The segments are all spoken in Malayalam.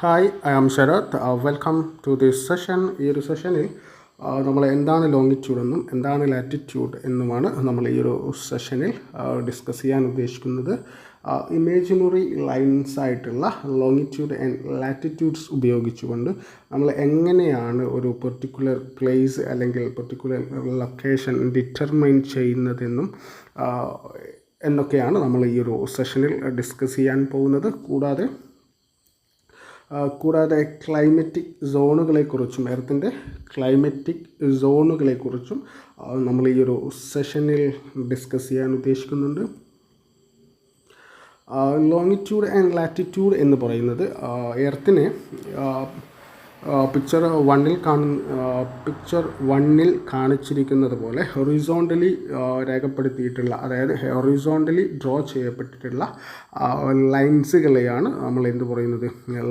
Hi, I am Sarath. Welcome to this session. ഈ ഒരു സെഷനിൽ നമ്മൾ എന്താണ് ലോങ്ങിറ്റ്യൂഡ് എന്നും എന്താണ് ലാറ്റിറ്റ്യൂഡ് എന്നുമാണ് നമ്മൾ ഈ ഒരു സെഷനിൽ ഡിസ്കസ് ചെയ്യാൻ ഉദ്ദേശിക്കുന്നത്. ഇമേജിനറി ലൈൻസ് ആയിട്ടുള്ള ലോങ്ങിറ്റ്യൂഡ് ആൻഡ് ലാറ്റിറ്റ്യൂഡ്സ് ഉപയോഗിച്ചുകൊണ്ട് നമ്മൾ എങ്ങനെയാണ് ഒരു പെർട്ടിക്കുലർ പ്ലേസ് അല്ലെങ്കിൽ പെർട്ടിക്കുലർ ലൊക്കേഷൻ ഡിറ്റർമൈൻ ചെയ്യുന്നതെന്നും എന്നൊക്കെയാണ് നമ്മൾ ഈ ഒരു സെഷനിൽ ഡിസ്കസ് ചെയ്യാൻ പോകുന്നത്. കൂടാതെ ക്ലൈമറ്റിക് സോണുകളെക്കുറിച്ചും എർത്തിൻ്റെ ക്ലൈമറ്റിക് സോണുകളെക്കുറിച്ചും നമ്മൾ ഈ ഒരു സെഷനിൽ ഡിസ്കസ് ചെയ്യാൻ ഉദ്ദേശിക്കുന്നുണ്ട്. ലോങ്ങിറ്റ്യൂഡ് ആൻഡ് ലാറ്റിറ്റ്യൂഡ് എന്ന് പറയുന്നത് എർത്തിനെ പിക്ചർ വണ്ണിൽ കാണിച്ചിരിക്കുന്നത് പോലെ ഹൊറിസോണ്ടലി രേഖപ്പെടുത്തിയിട്ടുള്ള, അതായത് ഹൊറിസോണ്ടലി ഡ്രോ ചെയ്യപ്പെട്ടിട്ടുള്ള ലൈൻസുകളെയാണ് നമ്മൾ എന്ത് പറയുന്നത്,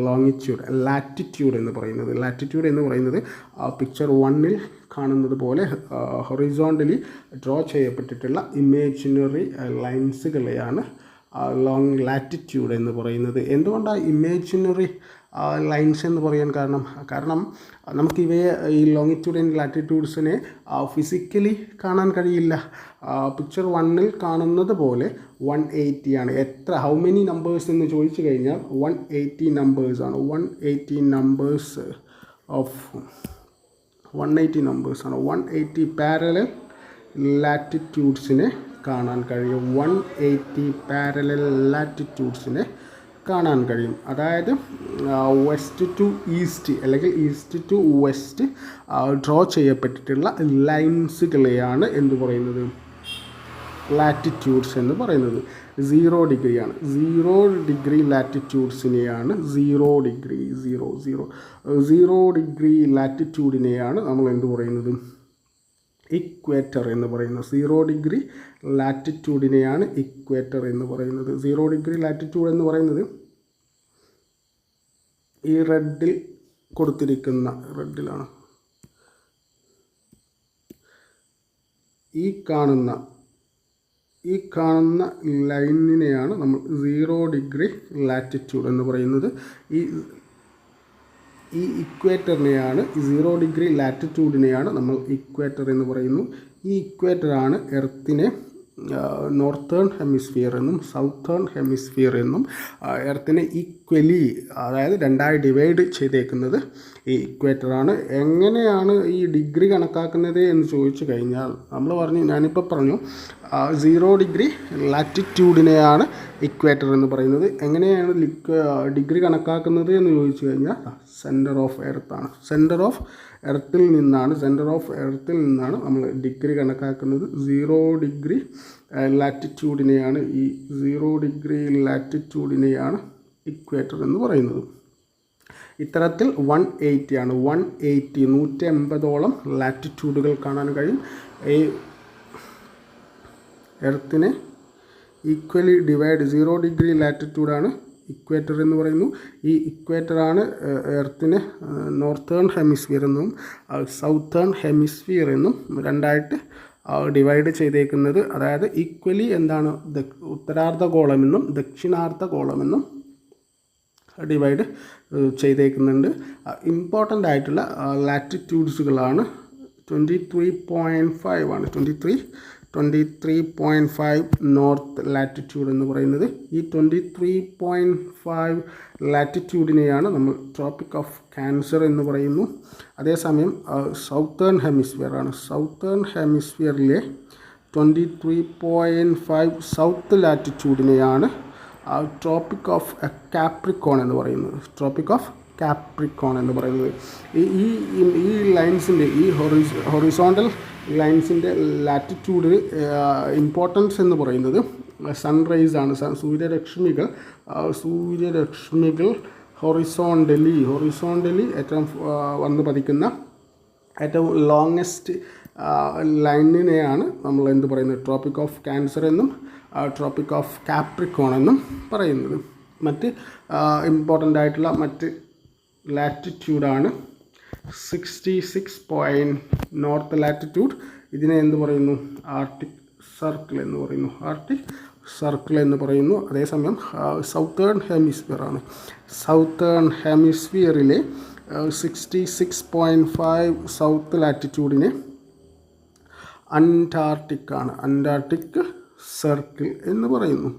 ലോങ്ങിറ്റ്യൂഡ്. ലാറ്റിറ്റ്യൂഡ് എന്ന് പറയുന്നത് പിക്ചർ വണ്ണിൽ കാണുന്നത് പോലെ ഹൊറിസോണ്ടലി ഡ്രോ ചെയ്യപ്പെട്ടിട്ടുള്ള ഇമേജിനറി ലൈൻസുകളെയാണ് ലാറ്റിറ്റ്യൂഡ് എന്ന് പറയുന്നത്. എന്തുകൊണ്ടാണ് ഇമേജിനറി ലൈൻസ് എന്ന് പറയാൻ കാരണം നമുക്കിവയെ ഈ ലോങ്ങിറ്റ്യൂഡ് ആൻഡ് ലാറ്റിറ്റ്യൂഡ്സിനെ ഫിസിക്കലി കാണാൻ കഴിയില്ല. പിക്ചർ വണ്ണിൽ കാണുന്നത് പോലെ 180 ആണ്. ഹൗ മെനി നമ്പേഴ്സ് എന്ന് ചോദിച്ചു കഴിഞ്ഞാൽ 180 നമ്പേഴ്സാണ്. 180 നമ്പേഴ്സാണ്. 180 പാരലൽ ലാറ്റിറ്റ്യൂഡ്സിനെ കാണാൻ കഴിയും. 180 പാരലൽ ലാറ്റിറ്റ്യൂഡ്സിനെ കാണാൻ കഴിയും. അതായത് വെസ്റ്റ് ടു ഈസ്റ്റ് അല്ലെങ്കിൽ ഈസ്റ്റ് ടു വെസ്റ്റ് ഡ്രോ ചെയ്യപ്പെട്ടിട്ടുള്ള ലൈൻസുകളെയാണ് എന്ത് പറയുന്നത്, ലാറ്റിറ്റ്യൂഡ്സ് എന്ന് പറയുന്നത്. 0 ഡിഗ്രിയാണ്. 0 ഡിഗ്രി ലാറ്റിറ്റ്യൂഡ്സിനെയാണ് 0 ഡിഗ്രി ലാറ്റിറ്റ്യൂഡിനെയാണ് നമ്മൾ എന്ത് പറയുന്നത്, ഇക്വേറ്റർ എന്ന് പറയുന്നത്. 0 ഡിഗ്രി ലാറ്റിറ്റ്യൂഡിനെയാണ് ഇക്വേറ്റർ എന്ന് പറയുന്നത്. 0 ഡിഗ്രി ലാറ്റിറ്റ്യൂഡ് എന്ന് പറയുന്നത് ഈ റെഡിലാണ് ഈ കാണുന്ന ലൈനിനെയാണ് നമ്മൾ 0 ഡിഗ്രി ലാറ്റിറ്റ്യൂഡ് എന്ന് പറയുന്നത്. ഈ ഇക്വേറ്ററിനെയാണ്, 0 ഡിഗ്രി ലാറ്റിറ്റ്യൂഡിനെയാണ് നമ്മൾ ഇക്വേറ്റർ എന്ന് പറയുന്നു. ഈ ഇക്വേറ്ററാണ് എർത്തിനെ നോർത്തേൺ ഹെമിസ്ഫിയർ എന്നും സൗത്തേൺ ഹെമിസ്ഫിയർ എന്നും എർത്തിനെ ഈക്വലി, അതായത് രണ്ടായി ഡിവൈഡ് ചെയ്തേക്കുന്നത് ഈ ഇക്വേറ്ററാണ്. എങ്ങനെയാണ് ഈ ഡിഗ്രി കണക്കാക്കുന്നത് എന്ന് ചോദിച്ചു കഴിഞ്ഞാൽ ഞാനിപ്പോൾ പറഞ്ഞു 0 ഡിഗ്രി ലാറ്റിറ്റ്യൂഡിനെയാണ് ഇക്വേറ്റർ എന്ന് പറയുന്നത്. എങ്ങനെയാണ് ഡിഗ്രി കണക്കാക്കുന്നത് എന്ന് ചോദിച്ചു കഴിഞ്ഞാൽ സെൻറ്റർ ഓഫ് എർത്താണ്. സെൻറ്റർ ഓഫ് എർത്തിൽ നിന്നാണ് നമ്മൾ ഡിഗ്രി കണക്കാക്കുന്നത്. 0 ഡിഗ്രി ലാറ്റിറ്റ്യൂഡിനെയാണ് ഈ 0 ഡിഗ്രി ലാറ്റിറ്റ്യൂഡിനെയാണ് ഇക്വേറ്റർ എന്ന് പറയുന്നത്. ഇത്തരത്തിൽ 180 ആണ്. 180 ലാറ്റിറ്റ്യൂഡുകൾ കാണാൻ കഴിയും. ഈ എർത്തിനെ ഈക്വലി ഡിവൈഡ് 0 ഡിഗ്രി ലാറ്റിറ്റ്യൂഡാണ് ഇക്വേറ്റർ എന്ന് പറയുന്നു. ഈ ഇക്വേറ്ററാണ് എർത്തിനെ നോർത്തേൺ ഹെമിസ്ഫിയർ എന്നും സൗത്തേൺ ഹെമിസ്ഫിയർ എന്നും രണ്ടായിട്ട് ഡിവൈഡ് ചെയ്തേക്കുന്നത്. അതായത് ഈക്വലി എന്താണ്, ഉത്തരാർദ്ധഗോളമെന്നും ദക്ഷിണാർദ്ധഗോളമെന്നും ഡിവൈഡ് ചെയ്തേക്കുന്നുണ്ട്. ഇമ്പോർട്ടൻ്റ് ആയിട്ടുള്ള ലാറ്റിറ്റ്യൂഡ്സുകളാണ് 23.5 ആണ്. 23.5 നോർത്ത് ലാറ്റിറ്റ്യൂഡ് എന്ന് പറയുന്നത്. ഈ 23.5 ലാറ്റിറ്റ്യൂഡിനെയാണ് നമ്മൾ ട്രോപ്പിക് ഓഫ് ക്യാൻസർ എന്ന് പറയുന്നു. അതേസമയം സൗത്തേൺ ഹെമിസ്ഫിയറിലെ 23.5 സൗത്ത് ലാറ്റിറ്റ്യൂഡിനെയാണ് ട്രോപ്പിക് ഓഫ് കാപ്രിക്കോൺ എന്ന് പറയുന്നത്. ഈ ലൈൻസിൻ്റെ, ഈ ഹൊറിസോണ്ടൽ ലൈൻസിൻ്റെ ലാറ്റിറ്റ്യൂഡ് ഇമ്പോർട്ടൻസ് എന്ന് പറയുന്നത് സൺറൈസ് ആണ്. സൂര്യരശ്മികൾ ഹൊറിസോണ്ടലി ഏറ്റവും വന്ന് പതിക്കുന്ന ഏറ്റവും ലോങ്ങസ്റ്റ് ലൈനിനെയാണ് നമ്മൾ എന്ത് പറയുന്നത്, ട്രോപ്പിക് ഓഫ് ക്യാൻസർ എന്നും ട്രോപ്പിക് ഓഫ് കാപ്രിക്കോൺ എന്നും പറയുന്നത്. മറ്റ് ഇമ്പോർട്ടൻ്റ് ആയിട്ടുള്ള മറ്റ് ലാറ്റിറ്റ്യൂഡാണ് 66 നോർത്ത് ലാറ്റിറ്റ്യൂഡ്. ഇതിനെ എന്ത് പറയുന്നു, ആർട്ടിക് സർക്കിൾ എന്ന് പറയുന്നു. ആർട്ടിക് സർക്കിൾ എന്ന് പറയുന്നു. അതേസമയം സൗത്തേൺ ഹെമിസ്ഫിയർ ആണ്. സൗത്തേൺ ഹെമിസ്ഫിയറിലെ 66.5 സൗത്ത് ലാറ്റിറ്റ്യൂഡിനെ അന്റാർട്ടിക് ആണ്. അന്റാർട്ടിക് സർക്കിൾ എന്ന് പറയുന്നു.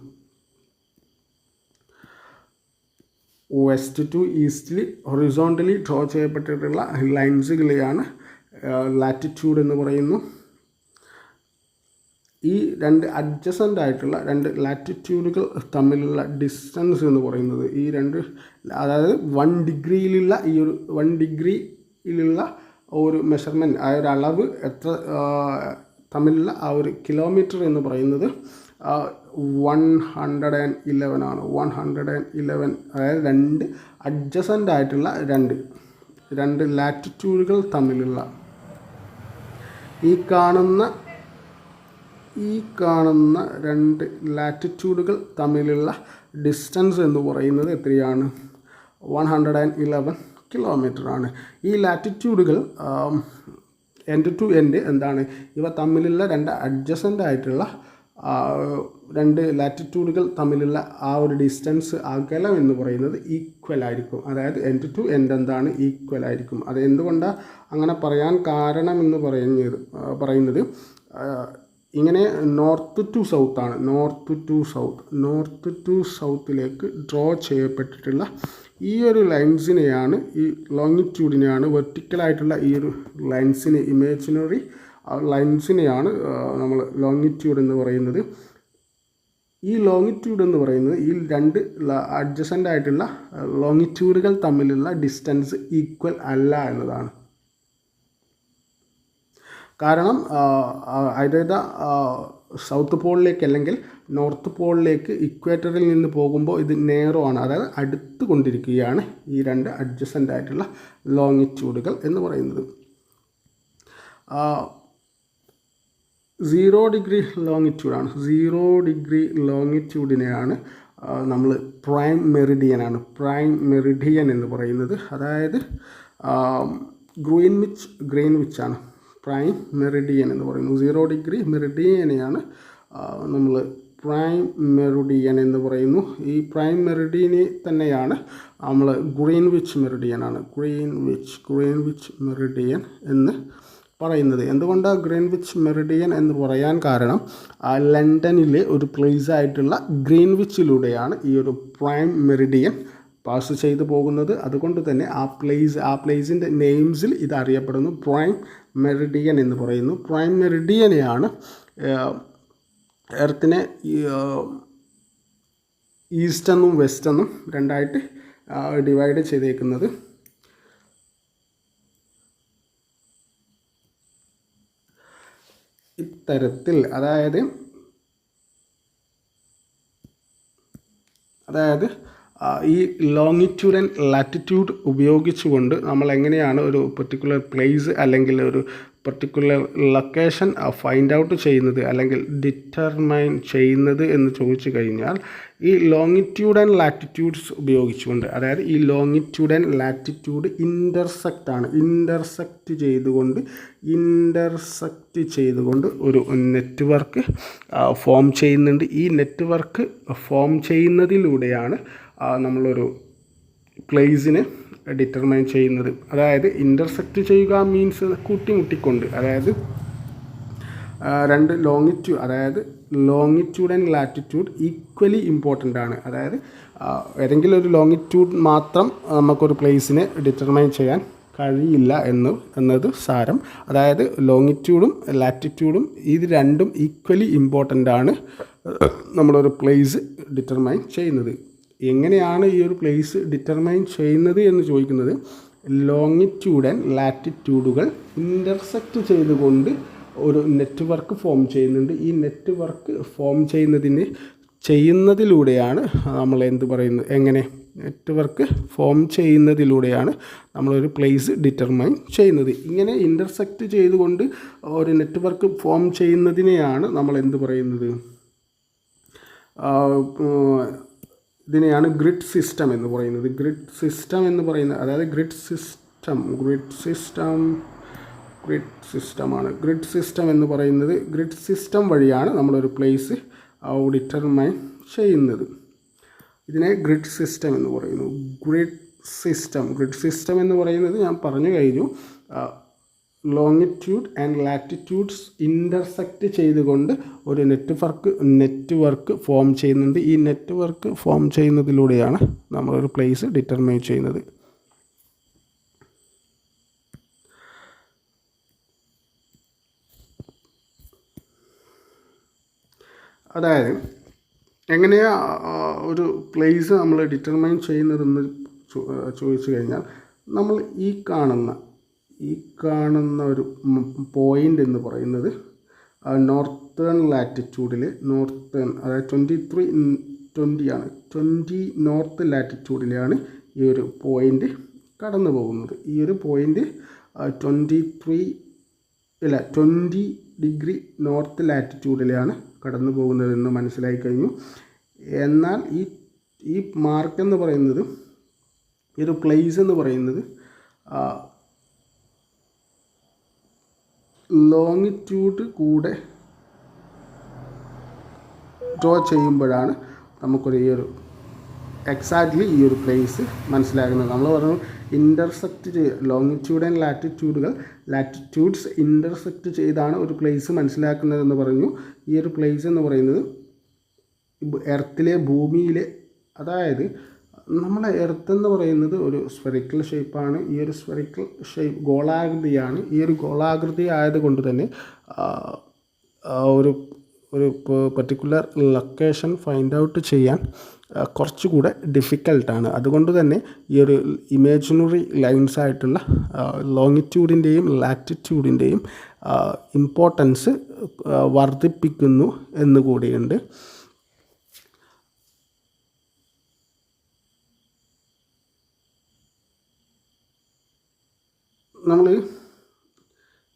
വെസ്റ്റ് ടു ഈസ്റ്റിൽ ഹൊറിസോണ്ടലി ഡ്രോ ചെയ്യപ്പെട്ടിട്ടുള്ള ലൈൻസുകളെയാണ് ലാറ്റിറ്റ്യൂഡ് എന്ന് പറയുന്നു. ഈ രണ്ട് അഡ്ജസൻ്റ് ആയിട്ടുള്ള രണ്ട് ലാറ്റിറ്റ്യൂഡുകൾ തമ്മിലുള്ള ഡിസ്റ്റൻസ് എന്ന് പറയുന്നത് ഈ രണ്ട്, അതായത് 1 ഡിഗ്രിയിലുള്ള ഈ ഒരു 1 ഡിഗ്രിയിലുള്ള ഒരു മെഷർമെൻറ്റ്, ആ ഒരു അളവ് എത്ര തമ്മിലുള്ള ആ ഒരു കിലോമീറ്റർ എന്ന് പറയുന്നത് 111 ആണ്. 111, അതായത് രണ്ട് അഡ്ജസൻ്റ് ആയിട്ടുള്ള രണ്ട് ലാറ്റിറ്റ്യൂഡുകൾ തമ്മിലുള്ള ഈ കാണുന്ന രണ്ട് ലാറ്റിറ്റ്യൂഡുകൾ തമ്മിലുള്ള ഡിസ്റ്റൻസ് എന്ന് പറയുന്നത് എത്രയാണ്? 111 കിലോമീറ്റർ ആണ്. ഈ ലാറ്റിറ്റ്യൂഡുകൾ എൻഡ് ടു എൻഡ് എന്താണ്? ഇവ തമ്മിലുള്ള രണ്ട് അഡ്ജസൻ്റ് ആയിട്ടുള്ള രണ്ട് ലാറ്റിറ്റ്യൂഡുകൾ തമ്മിലുള്ള ആ ഒരു ഡിസ്റ്റൻസ്, അകലം എന്ന് പറയുന്നത് ഈക്വൽ ആയിരിക്കും. അതായത് എൻഡ് ടു എൻഡ് എന്താണ്? ഈക്വൽ ആയിരിക്കും. അത് എന്തുകൊണ്ടാണ് അങ്ങനെ പറയാൻ കാരണം എന്ന് പറയുന്നത് ഇങ്ങനെ നോർത്ത് ടു സൗത്ത് ആണ്. നോർത്ത് ടു സൗത്തിലേക്ക് ഡ്രോ ചെയ്യപ്പെട്ടിട്ടുള്ള ഈ ഒരു ലൈൻസിനെയാണ്, ഈ ലോങ്ങിറ്റ്യൂഡിനെയാണ്, വെർട്ടിക്കലായിട്ടുള്ള ഈ ഒരു ലൈൻസിനെ, ഇമേജിനറി ലൈൻസിനെയാണ് നമ്മൾ ലോങ്ങിറ്റ്യൂഡ് എന്ന് പറയുന്നത്. ഈ ലോങ്ങിറ്റ്യൂഡ് എന്ന് പറയുന്നത് ഈ രണ്ട് അഡ്ജസൻ്റ് ആയിട്ടുള്ള ലോങ്ങിറ്റ്യൂഡുകൾ തമ്മിലുള്ള ഡിസ്റ്റൻസ് ഈക്വൽ അല്ല എന്നതാണ്. കാരണം അതായത് സൗത്ത് പോളിലേക്ക് അല്ലെങ്കിൽ നോർത്ത് പോളിലേക്ക് ഇക്വേറ്ററിൽ നിന്ന് പോകുമ്പോൾ ഇത് നേരോ ആണ്, അതായത് അടുത്ത് കൊണ്ടിരിക്കുകയാണ് ഈ രണ്ട് അഡ്ജസൻ്റ് ആയിട്ടുള്ള ലോങ്ങിറ്റ്യൂഡുകൾ എന്ന് പറയുന്നത്. 0 ഡിഗ്രി ലോങ്ങിറ്റ്യൂഡാണ്. 0 ഡിഗ്രി ലോങ്ങിറ്റ്യൂഡിനെയാണ് നമ്മൾ പ്രൈം മെറിഡിയൻ എന്ന് പറയുന്നത്. അതായത് ഗ്രീൻവിച്ച് ആണ് പ്രൈം മെറിഡിയൻ എന്ന് പറയുന്നത്. 0 ഡിഗ്രി മെറിഡിയനെയാണ് നമ്മൾ പ്രൈം മെറിഡിയൻ എന്ന് പറയുന്നു. ഈ പ്രൈം മെറിഡിയനെ തന്നെയാണ് നമ്മൾ ഗ്രീൻവിച്ച് മെറിഡിയൻ എന്ന് പറയുന്നത്. എന്തുകൊണ്ടാണ് ഗ്രീൻവിച്ച് മെറിഡിയൻ എന്ന് പറയാൻ കാരണം ലണ്ടനിലെ ഒരു പ്ലേസ് ആയിട്ടുള്ള ഗ്രീൻവിച്ചിലൂടെയാണ് ഈ ഒരു പ്രൈം മെറിഡിയൻ പാസ് ചെയ്തു പോകുന്നത്. അതുകൊണ്ട് തന്നെ ആ പ്ലേസിൻ്റെ നെയിംസിൽ ഇത് അറിയപ്പെടുന്നു പ്രൈം മെറിഡിയൻ എന്ന് പറയുന്നു. പ്രൈം മെറിഡിയനെയാണ് എർത്തിനെ ഈസ്റ്റെന്നും വെസ്റ്റെന്നും രണ്ടായിട്ട് ഡിവൈഡ് ചെയ്തേക്കുന്നത്. ഇത്തരത്തിൽ അതായത് ഈ ലോങ്ങിറ്റ്യൂഡ് ആൻഡ് ലാറ്റിറ്റ്യൂഡ് ഉപയോഗിച്ചുകൊണ്ട് നമ്മൾ എങ്ങനെയാണ് ഒരു പെർട്ടിക്കുലർ പ്ലേസ് അല്ലെങ്കിൽ ഒരു പെർട്ടിക്കുലർ ലൊക്കേഷൻ ഫൈൻഡ് ഔട്ട് ചെയ്യുന്നത് അല്ലെങ്കിൽ ഡിറ്റർമൈൻ ചെയ്യുന്നത് എന്ന് ചോദിച്ചു കഴിഞ്ഞാൽ ഈ ലോങ്ങിറ്റ്യൂഡ് ആൻഡ് ലാറ്റിറ്റ്യൂഡ്സ് ഉപയോഗിച്ചുകൊണ്ട്, അതായത് ഈ ലോങ്ങിറ്റ്യൂഡ് ആൻഡ് ലാറ്റിറ്റ്യൂഡ് ഇൻ്റർസെക്റ്റ് ചെയ്തുകൊണ്ട് ഒരു നെറ്റ്വർക്ക് ഫോം ചെയ്യുന്നുണ്ട്. ഈ നെറ്റ്വർക്ക് ഫോം ചെയ്യുന്നതിലൂടെയാണ് നമ്മളൊരു പ്ലേസിനെ ഡിറ്റർമൈൻ ചെയ്യുന്നത്. അതായത് ഇൻ്റർസെക്റ്റ് ചെയ്യുക മീൻസ് കൂട്ടിമുട്ടിക്കൊണ്ട്, അതായത് രണ്ട് longitude and latitude equally important ആണ്. അതായത് ഏതെങ്കിലും ഒരു ലോങ്ങിറ്റ്യൂഡ് മാത്രം നമുക്കൊരു പ്ലേസിനെ ഡിറ്റർമൈൻ ചെയ്യാൻ കഴിയില്ല എന്നത് സാരം. അതായത് ലോങ്ങിറ്റ്യൂഡും ലാറ്റിറ്റ്യൂഡും ഇത് രണ്ടും ഈക്വലി ഇമ്പോർട്ടൻ്റ് ആണ് നമ്മളൊരു പ്ലേസ് ഡിറ്റർമൈൻ ചെയ്യുന്നത്. എങ്ങനെയാണ് ഈ ഒരു പ്ലേസ് ഡിറ്റർമൈൻ ചെയ്യുന്നത് എന്ന് ചോദിക്കുന്നത്, ലോങ്ങിറ്റ്യൂഡ് ആൻഡ് ലാറ്റിറ്റ്യൂഡുകൾ ഇൻ്റർസെക്റ്റ് ചെയ്തുകൊണ്ട് ഒരു നെറ്റ്വർക്ക് ഫോം ചെയ്യുന്നുണ്ട്. ഈ നെറ്റ്വർക്ക് ഫോം ചെയ്യുന്നതിലൂടെയാണ് നമ്മൾ നെറ്റ്വർക്ക് ഫോം ചെയ്യുന്നതിലൂടെയാണ് നമ്മളൊരു പ്ലേസ് ഡിറ്റർമൈൻ ചെയ്യുന്നത്. ഇങ്ങനെ ഇൻ്റർസെക്റ്റ് ചെയ്തുകൊണ്ട് ഒരു നെറ്റ്വർക്ക് ഫോം ചെയ്യുന്നതിനെയാണ് നമ്മൾ ഇതിനെയാണ് ഗ്രിഡ് സിസ്റ്റം എന്ന് പറയുന്നത്. അതായത് ഗ്രിഡ് സിസ്റ്റമാണ്. ഗ്രിഡ് സിസ്റ്റം എന്ന് പറയുന്നത്, ഗ്രിഡ് സിസ്റ്റം വഴിയാണ് നമ്മളൊരു പ്ലേസ് ഡിറ്റർമൈൻ ചെയ്യുന്നത്. ഇതിനെ ഗ്രിഡ് സിസ്റ്റം എന്ന് പറയുന്നു. ഗ്രിഡ് സിസ്റ്റം എന്ന് പറയുന്നത് ഞാൻ പറഞ്ഞു കഴിഞ്ഞു. ലോങ്ങിറ്റ്യൂഡ് ആൻഡ് ലാറ്റിറ്റ്യൂഡ്സ് ഇൻ്റർസെക്റ്റ് ചെയ്തുകൊണ്ട് ഒരു നെറ്റ്വർക്ക് ഫോം ചെയ്യുന്നുണ്ട്. ഈ നെറ്റ്വർക്ക് ഫോം ചെയ്യുന്നതിലൂടെയാണ് നമ്മളൊരു പ്ലേസ് ഡിറ്റർമൈൻ ചെയ്യുന്നത്. അതായത് എങ്ങനെയാണ് ഒരു പ്ലേസ് നമ്മൾ ഡിറ്റർമൈൻ ചെയ്യുന്നതെന്ന് ചോദിച്ചു കഴിഞ്ഞാൽ, നമ്മൾ ഈ കാണുന്ന ഒരു പോയിൻ്റ് എന്ന് പറയുന്നത് നോർത്തേൺ ലാറ്റിറ്റ്യൂഡിൽ അതായത് 20 ആണ്. 20 നോർത്ത് ലാറ്റിറ്റ്യൂഡിലാണ് ഈ ഒരു പോയിൻ്റ് കടന്നു പോകുന്നത്. ഈ ഒരു പോയിൻ്റ് 20 ഡിഗ്രി നോർത്ത് ലാറ്റിറ്റ്യൂഡിലാണ് കടന്നു പോകുന്നതെന്ന് മനസ്സിലായി കഴിഞ്ഞു. എന്നാൽ ഈ മാർക്ക് എന്ന് പറയുന്നത്, ഈ ഒരു പ്ലേസ് എന്ന് പറയുന്നത് ലോങ്ങിറ്റ്യൂഡ് കൂടെ ഡ്രോ ചെയ്യുമ്പോഴാണ് നമുക്കൊരു എക്സാക്ട്ലി ഈ ഒരു പ്ലേസ് മനസ്സിലാക്കുന്നത്. നമ്മൾ പറഞ്ഞു intersect longitude and latitudes intersect ചെയ്താണ് ഒരു പ്ലേസ് മനസ്സിലാക്കുന്നതെന്ന് പറഞ്ഞു. ഈ ഒരു പ്ലേസ് എന്ന് പറയുന്നത് ഭൂമിയിലെ, അതായത് നമ്മളെ എർത്ത് എന്ന് പറയുന്നത് ഒരു സ്ഫെറിക്കൽ ഷേപ്പാണ്. ഈ ഒരു സ്ഫെറിക്കൽ ഷേപ്പ് ഗോളാകൃതിയാണ്. ഈ ഒരു ഗോളാകൃതി ആയതുകൊണ്ട് തന്നെ ഒരു പർട്ടിക്കുലർ ലൊക്കേഷൻ ഫൈൻഡ് ഔട്ട് ചെയ്യാൻ കുറച്ചുകൂടെ ഡിഫിക്കൽട്ടാണ്. അതുകൊണ്ട് തന്നെ ഈ ഒരു ഇമേജിനറി ലൈൻസ് ആയിട്ടുള്ള ലോങ്ങിറ്റ്യൂഡിൻ്റെയും ലാറ്റിറ്റ്യൂഡിൻ്റെയും ഇമ്പോർട്ടൻസ് വർദ്ധിപ്പിക്കുന്നു എന്നുകൂടിയുണ്ട്. നമ്മൾ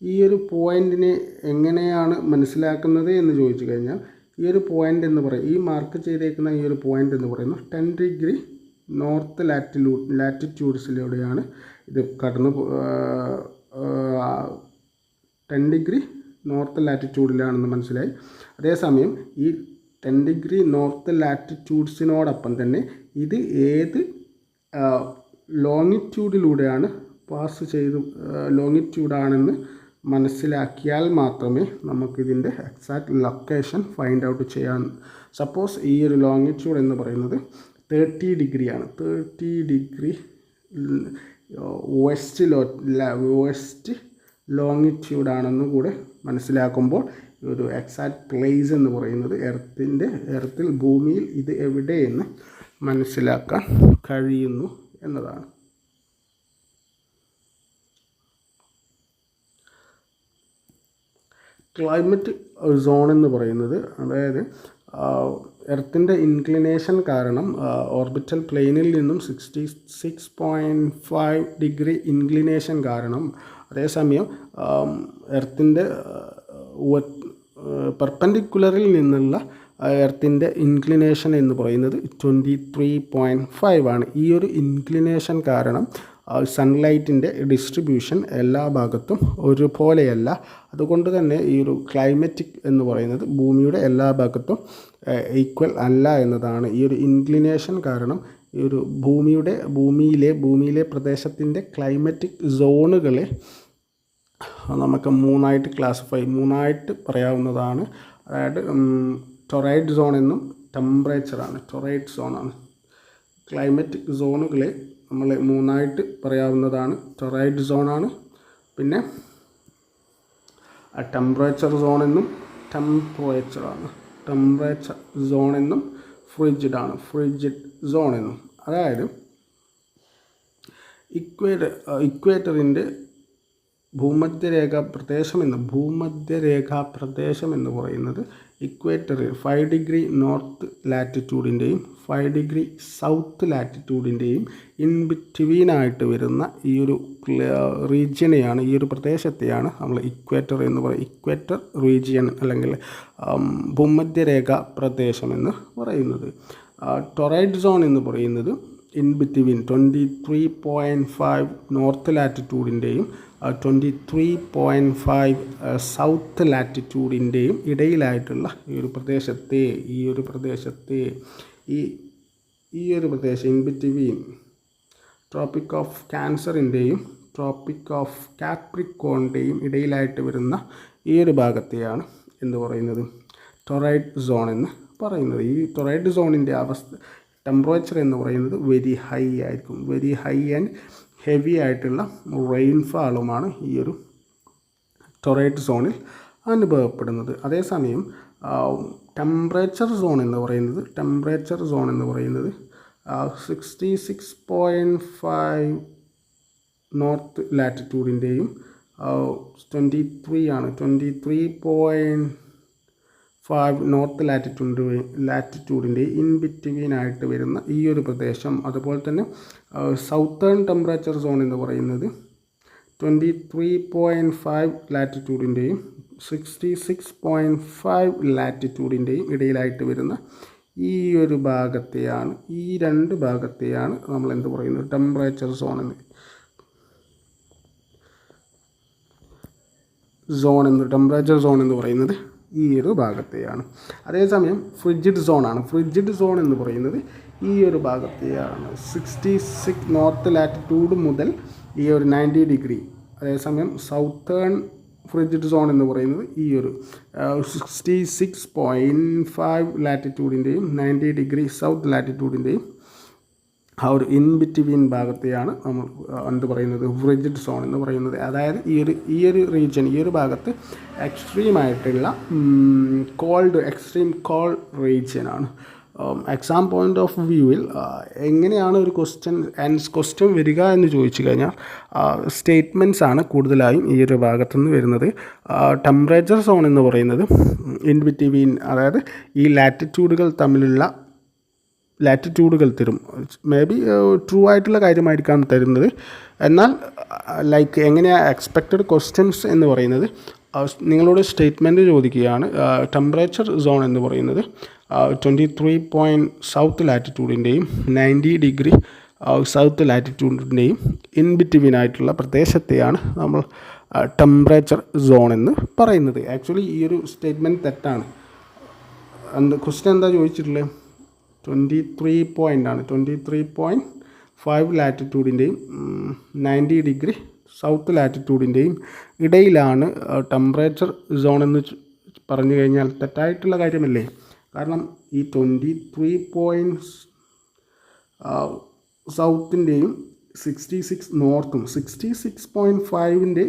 ഈ ഒരു പോയിൻറ്റിനെ എങ്ങനെയാണ് മനസ്സിലാക്കുന്നത് എന്ന് ചോദിച്ചു കഴിഞ്ഞാൽ, ഈ ഒരു പോയിൻ്റ് എന്ന് പറയും, ഈ മാർക്ക് ചെയ്തേക്കുന്ന ഈ ഒരു പോയിൻ്റ് എന്ന് പറയുന്നത് 10 ഡിഗ്രി നോർത്ത് ലാറ്റിറ്റ്യൂഡ്സിലൂടെയാണ് ഇത് 10 ഡിഗ്രി നോർത്ത് ലാറ്റിറ്റ്യൂഡിലാണെന്ന് മനസ്സിലായി. അതേസമയം ഈ 10 ഡിഗ്രി നോർത്ത് ലാറ്റിറ്റ്യൂഡ്സിനോടൊപ്പം തന്നെ ഇത് ഏത് ലോങ്ങിറ്റ്യൂഡിലൂടെയാണ് പാസ് ചെയ്ത് ലോങ്ങിറ്റ്യൂഡാണെന്ന് മനസ്സിലാക്കിയാൽ മാത്രമേ നമുക്കിതിൻ്റെ എക്സാക്റ്റ് ലൊക്കേഷൻ ഫൈൻഡ് ഔട്ട് ചെയ്യാൻ. സപ്പോസ് ഈ ഒരു ലോങ്ങിറ്റ്യൂഡ് എന്ന് പറയുന്നത് 30 ഡിഗ്രിയാണ്. 30 ഡിഗ്രി വെസ്റ്റ് ലോങ്ങിറ്റ്യൂഡാണെന്ന് കൂടെ മനസ്സിലാക്കുമ്പോൾ ഒരു എക്സാക്റ്റ് പ്ലേസ് എന്ന് പറയുന്നത് എർത്തിൽ ഭൂമിയിൽ ഇത് എവിടെയെന്ന് മനസ്സിലാക്കാൻ കഴിയുന്നു എന്നതാണ്. ക്ലൈമറ്റിക് സോൺ എന്ന് പറയുന്നത്, അതായത് എർത്തിൻ്റെ ഇൻക്ലിനേഷൻ കാരണം ഓർബിറ്റൽ പ്ലെയിനിൽ നിന്നും 66.5 ഡിഗ്രി ഇൻക്ലിനേഷൻ കാരണം, അതേസമയം എർത്തിൻ്റെ പെർപെൻഡിക്കുലറിൽ നിന്നുള്ള എർത്തിൻ്റെ ഇൻക്ലിനേഷൻ എന്ന് പറയുന്നത് 23.5 ആണ്. ഈ ഒരു ഇൻക്ലിനേഷൻ കാരണം സൺലൈറ്റിൻ്റെ ഡിസ്ട്രിബ്യൂഷൻ എല്ലാ ഭാഗത്തും ഒരുപോലെയല്ല. അതുകൊണ്ട് തന്നെ ഈ ഒരു ക്ലൈമറ്റിക് എന്ന് പറയുന്നത് ഭൂമിയുടെ എല്ലാ ഭാഗത്തും ഈക്വൽ അല്ല എന്നതാണ്. ഈ ഒരു ഇൻക്ലിനേഷൻ കാരണം ഈ ഒരു ഭൂമിയിലെ പ്രദേശത്തിൻ്റെ ക്ലൈമറ്റിക് സോണുകളെ നമുക്ക് മൂന്നായിട്ട് പറയാവുന്നതാണ്. അതായത് ടൊറൈഡ് സോൺ എന്നും ടൊറൈഡ് സോണാണ്. ക്ലൈമറ്റിക് സോണുകളെ നമ്മൾ മൂന്നായിട്ട് പറയാവുന്നതാണ്. ടൊറൈഡ് സോണാണ്, പിന്നെ ടെമ്പറേച്ചർ സോൺ എന്നും ടെമ്പറേച്ചർ സോൺ എന്നും ഫ്രിജിഡ് സോൺ എന്നും. അതായത് ഇക്വേറ്ററിൻ്റെ ഭൂമധ്യരേഖാ പ്രദേശം എന്ന് പറയുന്നത് ഇക്വേറ്ററിൽ 5 ഡിഗ്രി നോർത്ത് ലാറ്റിറ്റ്യൂഡിൻ്റെയും 5 ഡിഗ്രി സൗത്ത് ലാറ്റിറ്റ്യൂഡിൻ്റെയും ഇൻ ബിറ്റ്വീനായിട്ട് വരുന്ന ഈ ഒരു റീജിയനെയാണ്, ഈ ഒരു പ്രദേശത്തെയാണ് നമ്മൾ ഇക്വേറ്റർ എന്ന് പറയുന്നത്. ഇക്വേറ്റർ റീജിയൻ അല്ലെങ്കിൽ ഭൂമധ്യരേഖാ പ്രദേശം എന്ന് പറയുന്നത്. ടൊറൈഡ് സോൺ എന്ന് പറയുന്നത് ഇൻ ബിറ്റ്വീൻ 23.5 നോർത്ത് ലാറ്റിറ്റ്യൂഡിൻ്റെയും 23.5 സൗത്ത് ലാറ്റിറ്റ്യൂഡിൻ്റെയും ഇടയിലായിട്ടുള്ള ഈ ഒരു പ്രദേശത്തെ ഇൻ ബിറ്റ്വീൻ ട്രോപ്പിക് ഓഫ് ക്യാൻസറിൻ്റെയും ട്രോപ്പിക് ഓഫ് കാപ്രിക്കോണിൻ്റെയും ഇടയിലായിട്ട് വരുന്ന ഈ ഒരു ഭാഗത്തെയാണ് എന്ത് പറയുന്നത്, ടൊറൈഡ് സോൺ എന്ന് പറയുന്നത്. ഈ ടൊറൈഡ് സോണിൻ്റെ ടെമ്പറേച്ചർ എന്ന് പറയുന്നത് വെരി ഹൈ ആയിരിക്കും. വെരി ഹൈ ആൻഡ് ഹെവി ആയിട്ടുള്ള റെയിൻഫാളുമാണ് ഈ ഒരു ടൊറൈഡ് സോണിൽ അനുഭവപ്പെടുന്നത്. അതേസമയം ടെമ്പറേച്ചർ സോൺ എന്ന് പറയുന്നത് 66.5 നോർത്ത് ലാറ്റിറ്റ്യൂഡിൻ്റെയും 23.5 നോർത്ത് ലാറ്റിറ്റ്യൂഡിൻ്റെയും ഇൻ ബിറ്റ്വീൻ ആയിട്ട് വരുന്ന ഈ ഒരു പ്രദേശം. അതുപോലെ തന്നെ സൗത്തേൺ ടെമ്പറേച്ചർ സോൺ എന്ന് പറയുന്നത് 23.5 ലാറ്റിറ്റ്യൂഡിൻ്റെയും 66.5 ലാറ്റിറ്റ്യൂഡിൻ്റെയും ഇടയിലായിട്ട് വരുന്ന ഈ ഒരു ഭാഗത്തെയാണ്, ഈ രണ്ട് ഭാഗത്തെയാണ് നമ്മൾ എന്ത് പറയുന്നത്, ടെമ്പറേച്ചർ സോൺ എന്ന് ടെമ്പറേച്ചർ സോൺ എന്ന് പറയുന്നത് ഈ ഒരു ഭാഗത്തെയാണ്. അതേസമയം ഫ്രിജിഡ് സോണാണ്. ഫ്രിജിഡ് സോൺ എന്ന് പറയുന്നത് ഈ ഒരു ഭാഗത്തെയാണ്, 66 നോർത്ത് ലാറ്റിറ്റ്യൂഡ് മുതൽ ഈ ഒരു 90 ഡിഗ്രി. അതേസമയം സൗത്തേൺ ഫ്രിജിഡ് സോൺ എന്ന് പറയുന്നത് ഈ ഒരു 66.5 ലാറ്റിറ്റ്യൂഡിൻ്റെയും 90 ഡിഗ്രി സൗത്ത് ലാറ്റിറ്റ്യൂഡിൻ്റെയും ആ ഒരു ഇൻ ബിറ്റ്വീൻ ഭാഗത്തെയാണ് നമ്മൾ എന്ത് പറയുന്നത്, ഫ്രിജിഡ് സോൺ എന്ന് പറയുന്നത്. അതായത് ഈ ഒരു റീജിയൻ, ഈ ഒരു ഭാഗത്ത് എക്സ്ട്രീം കോൾഡ് റീജിയനാണ്. എക്സാം പോയിൻ്റ് ഓഫ് വ്യൂവിൽ എങ്ങനെയാണ് ഒരു ക്വസ്റ്റ്യൻ വരിക എന്ന് ചോദിച്ചു കഴിഞ്ഞാൽ സ്റ്റേറ്റ്മെൻറ്റ്സ് ആണ് കൂടുതലായും ഈ ഒരു ഭാഗത്തുനിന്ന് വരുന്നത്. ടെമ്പറേച്ചർ സോൺ എന്ന് പറയുന്നത് ഇൻ ബിറ്റ്വീൻ, അതായത് ഈ ലാറ്റിറ്റ്യൂഡുകൾ തരും. മേ ബി ട്രൂ ആയിട്ടുള്ള കാര്യമായിരിക്കാം തരുന്നത്. എന്നാൽ ലൈക്ക് എങ്ങനെയാണ് എക്സ്പെക്റ്റഡ് ക്വസ്റ്റ്യൻസ് എന്ന് പറയുന്നത്, നിങ്ങളോട് സ്റ്റേറ്റ്മെൻറ്റ് ചോദിക്കുകയാണ്. ടെമ്പറേച്ചർ സോൺ എന്ന് പറയുന്നത് 23 സൗത്ത് ലാറ്റിറ്റ്യൂഡിൻ്റെയും 90 ഡിഗ്രി സൗത്ത് ലാറ്റിറ്റ്യൂഡിൻ്റെയും ഇൻ ബിറ്റ്വീൻ ആയിട്ടുള്ള പ്രദേശത്തെയാണ് നമ്മൾ ടെമ്പറേച്ചർ സോൺ എന്ന് പറയുന്നത്. ആക്ച്വലി ഈ ഒരു സ്റ്റേറ്റ്മെൻറ്റ് തെറ്റാണ്. ക്വസ്റ്റ്യൻ എന്താ ചോദിച്ചിട്ടുള്ളത്, 23.5 ലാറ്റിറ്റ്യൂഡിൻ്റെയും 90 ഡിഗ്രി സൗത്ത് ലാറ്റിറ്റ്യൂഡിൻ്റെയും ഇടയിലാണ് ടെമ്പറേച്ചർ സോൺ എന്ന് പറഞ്ഞു കഴിഞ്ഞാൽ തെറ്റായിട്ടുള്ള കാര്യമല്ലേ? കാരണം ഈ 23 സൗത്തിൻ്റെയും 66 നോർത്തും 66.5ൻ്റെ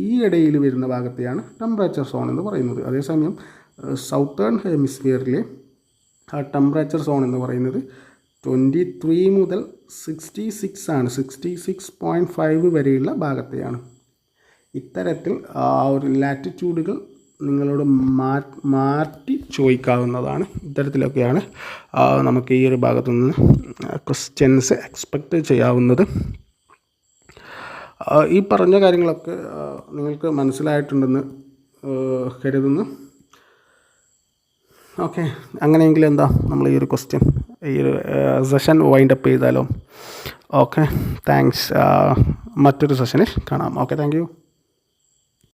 ഈ ഇടയിൽ വരുന്ന ഭാഗത്തെയാണ് ടെമ്പറേച്ചർ സോൺ എന്ന് പറയുന്നത്. അതേസമയം സൗത്തേൺ ഹെമിസ്ഫിയറിലെ ടെമ്പറേച്ചർ സോൺ എന്ന് പറയുന്നത് 23 മുതൽ 66 ആണ്, 66.5 വരെയുള്ള ഭാഗത്തെയാണ്. ഇത്തരത്തിൽ ആ ഒരു ലാറ്റിറ്റ്യൂഡുകൾ നിങ്ങളോട് മാറ്റി ചോദിക്കാവുന്നതാണ്. ഇത്തരത്തിലൊക്കെയാണ് നമുക്ക് ഈ ഒരു ഭാഗത്തു നിന്ന് ക്വസ്റ്റ്യൻസ് എക്സ്പെക്റ്റ് ചെയ്യാവുന്നത്. ഈ പറഞ്ഞ കാര്യങ്ങളൊക്കെ നിങ്ങൾക്ക് മനസ്സിലായിട്ടുണ്ടെന്ന് കരുതുന്നു. ഓക്കെ, അങ്ങനെയെങ്കിൽ എന്താ നമ്മൾ ഈ ഒരു സെഷൻ വൈൻഡ് അപ്പ് ചെയ്താലോ? Okay, thanks. മറ്റൊരു സെഷനിൽ കാണാം. Okay, thank you.